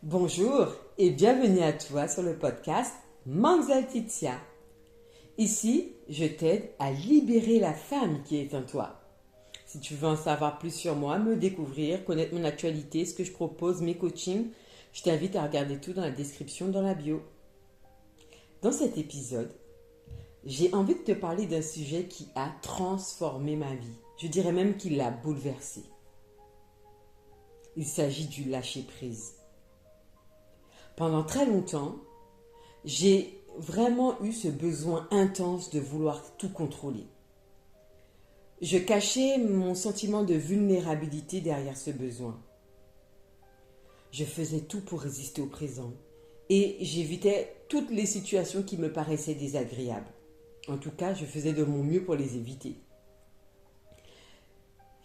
Bonjour et bienvenue à toi sur le podcast Manza Titia. Ici, je t'aide à libérer la femme qui est en toi. Si tu veux en savoir plus sur moi, me découvrir, connaître mon actualité, ce que je propose, mes coachings, je t'invite à regarder tout dans la description, dans la bio. Dans cet épisode, j'ai envie de te parler d'un sujet qui a transformé ma vie. Je dirais même qu'il l'a bouleversée. Il s'agit du lâcher-prise. Pendant très longtemps, j'ai vraiment eu ce besoin intense de vouloir tout contrôler. Je cachais mon sentiment de vulnérabilité derrière ce besoin. Je faisais tout pour résister au présent et j'évitais toutes les situations qui me paraissaient désagréables. En tout cas, je faisais de mon mieux pour les éviter.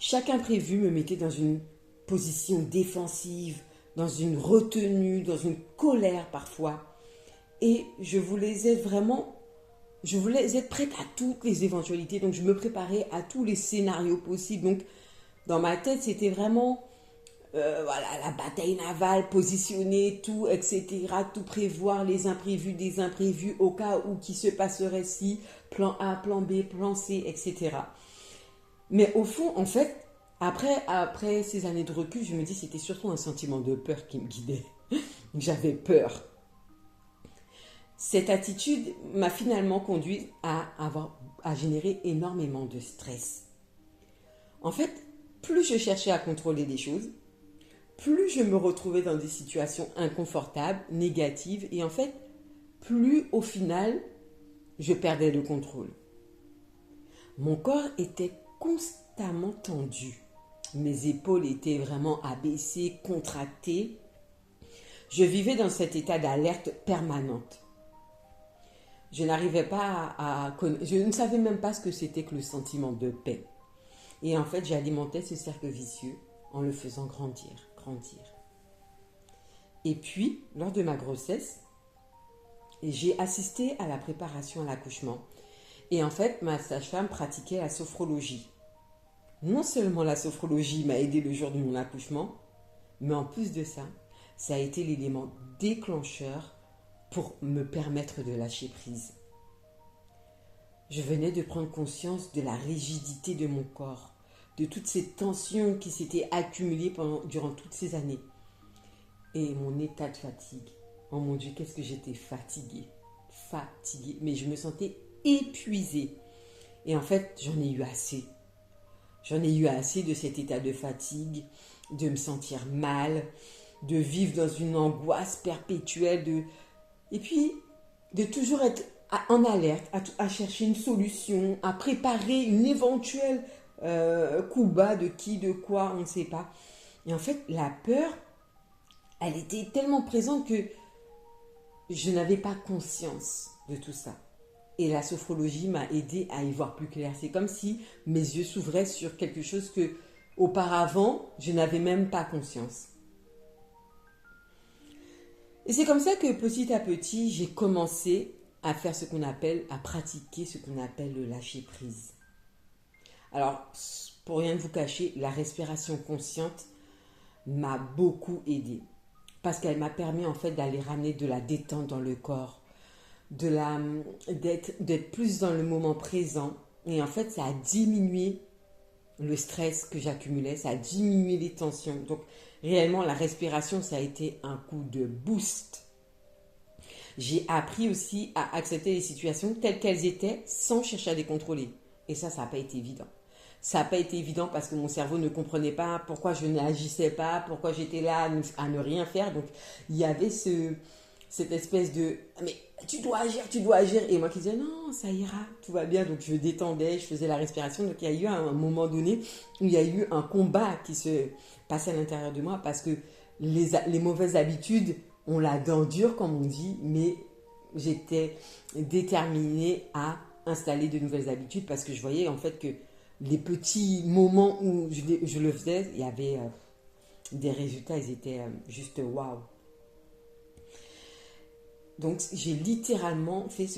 Chaque imprévu me mettait dans une position défensive, dans une retenue, dans une colère parfois. Et je voulais être prête à toutes les éventualités. Donc je me préparais à tous les scénarios possibles. Donc dans ma tête, c'était vraiment la bataille navale, positionner tout, etc. Tout prévoir, les imprévus, des imprévus au cas où qui se passerait si, plan A, plan B, plan C, etc. Mais au fond, en fait, après ces années de recul, je me dis que c'était surtout un sentiment de peur qui me guidait. J'avais peur. Cette attitude m'a finalement conduit à générer énormément de stress. En fait, plus je cherchais à contrôler les choses, plus je me retrouvais dans des situations inconfortables, négatives, et en fait, plus au final, je perdais le contrôle. Mon corps était constamment tendu. Mes épaules étaient vraiment abaissées, contractées. Je vivais dans cet état d'alerte permanente. Je n'arrivais pas je ne savais même pas ce que c'était que le sentiment de paix. Et en fait, j'alimentais ce cercle vicieux en le faisant grandir. Et puis, lors de ma grossesse, j'ai assisté à la préparation à l'accouchement. Et en fait, ma sage-femme pratiquait la sophrologie. Non seulement la sophrologie m'a aidé le jour de mon accouchement, mais en plus de ça, ça a été l'élément déclencheur pour me permettre de lâcher prise. Je venais de prendre conscience de la rigidité de mon corps, de toutes ces tensions qui s'étaient accumulées durant toutes ces années. Et mon état de fatigue. Oh mon Dieu, qu'est-ce que j'étais fatiguée. Mais je me sentais épuisée. Et en fait, j'en ai eu assez. J'en ai eu assez de cet état de fatigue, de me sentir mal, de vivre dans une angoisse perpétuelle, et puis de toujours être en alerte, à chercher une solution, à préparer une éventuelle coup bas de qui, de quoi, on ne sait pas. Et en fait, la peur, elle était tellement présente que je n'avais pas conscience de tout ça. Et la sophrologie m'a aidé à y voir plus clair. C'est comme si mes yeux s'ouvraient sur quelque chose que, auparavant, je n'avais même pas conscience. Et c'est comme ça que petit à petit, j'ai commencé à pratiquer ce qu'on appelle le lâcher prise. Alors, pour rien vous cacher, la respiration consciente m'a beaucoup aidé. Parce qu'elle m'a permis en fait d'aller ramener de la détente dans le corps, d'être plus dans le moment présent. Et en fait, ça a diminué le stress que j'accumulais, ça a diminué les tensions. Donc, réellement, la respiration, ça a été un coup de boost. J'ai appris aussi à accepter les situations telles qu'elles étaient sans chercher à les contrôler. Et ça n'a pas été évident. Ça n'a pas été évident parce que mon cerveau ne comprenait pas pourquoi je n'agissais pas, pourquoi j'étais là à ne rien faire. Donc, il y avait cette espèce de mais tu dois agir, et moi qui disais non, ça ira, tout va bien. Donc je détendais, je faisais la respiration. Donc il y a eu un moment donné où il y a eu un combat qui se passait à l'intérieur de moi parce que les mauvaises habitudes, on la dent dure comme on dit, mais j'étais déterminée à installer de nouvelles habitudes parce que je voyais en fait que les petits moments où je le faisais, il y avait des résultats, ils étaient juste waouh. Donc j'ai littéralement fait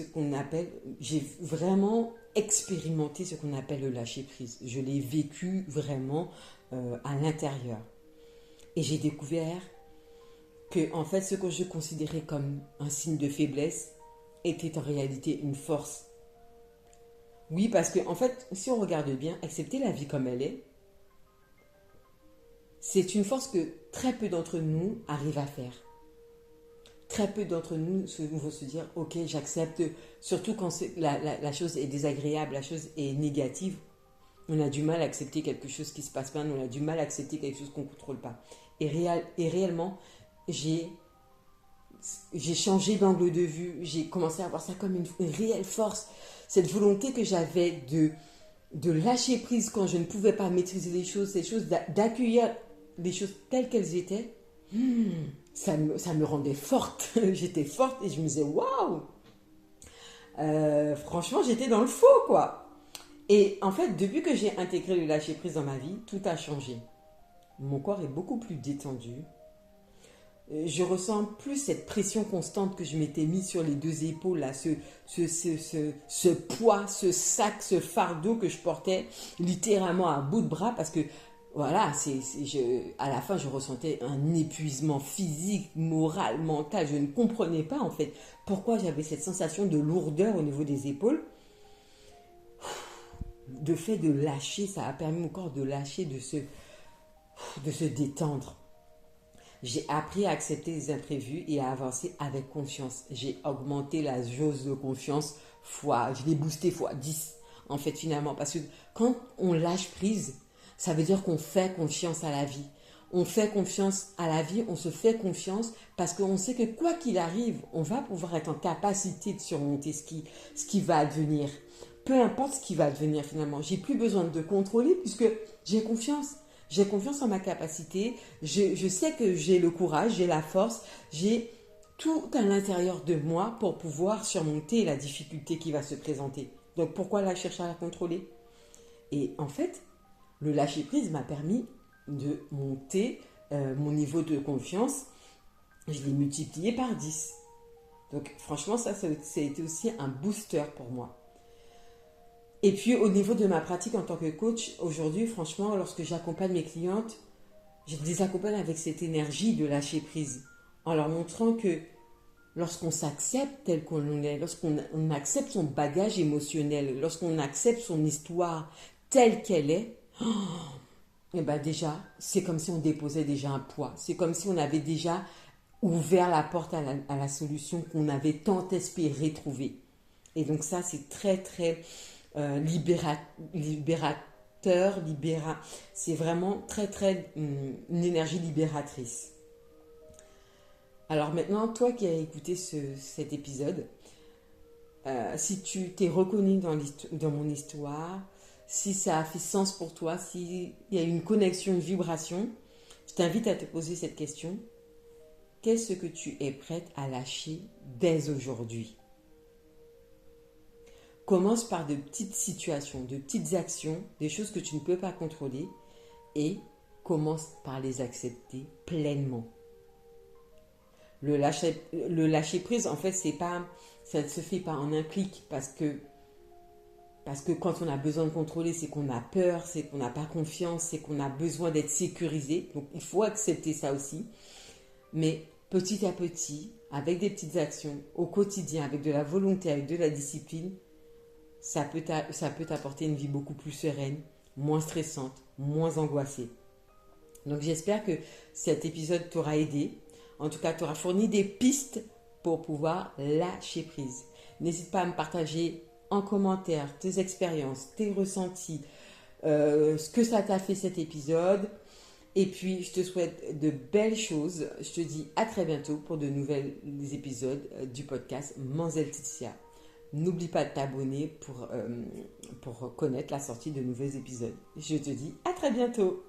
j'ai vraiment expérimenté ce qu'on appelle le lâcher prise. Je l'ai vécu vraiment à l'intérieur. Et j'ai découvert que en fait ce que je considérais comme un signe de faiblesse était en réalité une force. Oui, parce que en fait, si on regarde bien, accepter la vie comme elle est, c'est une force que très peu d'entre nous arrivent à faire. Très peu d'entre nous vont se dire, ok, j'accepte, surtout quand la chose est désagréable, la chose est négative, on a du mal à accepter quelque chose qui se passe mal, on a du mal à accepter quelque chose qu'on ne contrôle pas. Et réellement, j'ai changé d'angle de vue, j'ai commencé à voir ça comme une réelle force. Cette volonté que j'avais de lâcher prise quand je ne pouvais pas maîtriser les choses, ces choses, d'accueillir les choses telles qu'elles étaient, ça me rendait forte. J'étais forte et je me disais, waouh, franchement, j'étais dans le faux, quoi. Et en fait, depuis que j'ai intégré le lâcher prise dans ma vie, tout a changé. Mon corps est beaucoup plus détendu. Je ressens plus cette pression constante que je m'étais mise sur les deux épaules, là, ce poids, ce sac, ce fardeau que je portais littéralement à bout de bras parce que, voilà, à la fin, je ressentais un épuisement physique, moral, mental. Je ne comprenais pas, en fait, pourquoi j'avais cette sensation de lourdeur au niveau des épaules. Le fait de lâcher, ça a permis au corps de lâcher, de se détendre. J'ai appris à accepter les imprévus et à avancer avec confiance. J'ai augmenté la jauge de confiance je l'ai boosté fois 10 en fait finalement. Parce que quand on lâche prise, ça veut dire qu'on fait confiance à la vie. On fait confiance à la vie, on se fait confiance parce qu'on sait que quoi qu'il arrive, on va pouvoir être en capacité de surmonter ce qui va advenir. Peu importe ce qui va advenir finalement. J'ai plus besoin de contrôler puisque j'ai confiance. J'ai confiance en ma capacité, je sais que j'ai le courage, j'ai la force, j'ai tout à l'intérieur de moi pour pouvoir surmonter la difficulté qui va se présenter. Donc pourquoi la chercher à la contrôler? Et en fait, le lâcher prise m'a permis de monter mon niveau de confiance. Je l'ai multiplié par 10. Donc franchement, ça a été aussi un booster pour moi. Et puis au niveau de ma pratique en tant que coach, aujourd'hui, franchement, lorsque j'accompagne mes clientes, je les accompagne avec cette énergie de lâcher prise, en leur montrant que lorsqu'on s'accepte tel qu'on est, lorsqu'on accepte son bagage émotionnel, lorsqu'on accepte son histoire telle qu'elle est, et ben déjà, c'est comme si on déposait déjà un poids. C'est comme si on avait déjà ouvert la porte à la solution qu'on avait tant espéré trouver. Et donc ça, c'est très, très libérateur, c'est vraiment très très une énergie libératrice. Alors maintenant, toi qui as écouté cet épisode, si tu t'es reconnu dans mon histoire, si ça a fait sens pour toi, s'il y a une connexion, une vibration, je t'invite à te poser cette question. Qu'est-ce que tu es prête à lâcher dès aujourd'hui? Commence par de petites situations, de petites actions, des choses que tu ne peux pas contrôler et commence par les accepter pleinement. Le lâcher prise, en fait, ça ne se fait pas en un clic parce que quand on a besoin de contrôler, c'est qu'on a peur, c'est qu'on n'a pas confiance, c'est qu'on a besoin d'être sécurisé. Donc, il faut accepter ça aussi. Mais petit à petit, avec des petites actions, au quotidien, avec de la volonté, avec de la discipline, ça peut t'apporter une vie beaucoup plus sereine, moins stressante, moins angoissée. Donc j'espère que cet épisode t'aura aidé. En tout cas, t'aura fourni des pistes pour pouvoir lâcher prise. N'hésite pas à me partager en commentaire tes expériences, tes ressentis, ce que ça t'a fait cet épisode. Et puis, je te souhaite de belles choses. Je te dis à très bientôt pour de nouvelles épisodes du podcast Manzel Titia. N'oublie pas de t'abonner pour connaître la sortie de nouveaux épisodes. Je te dis à très bientôt.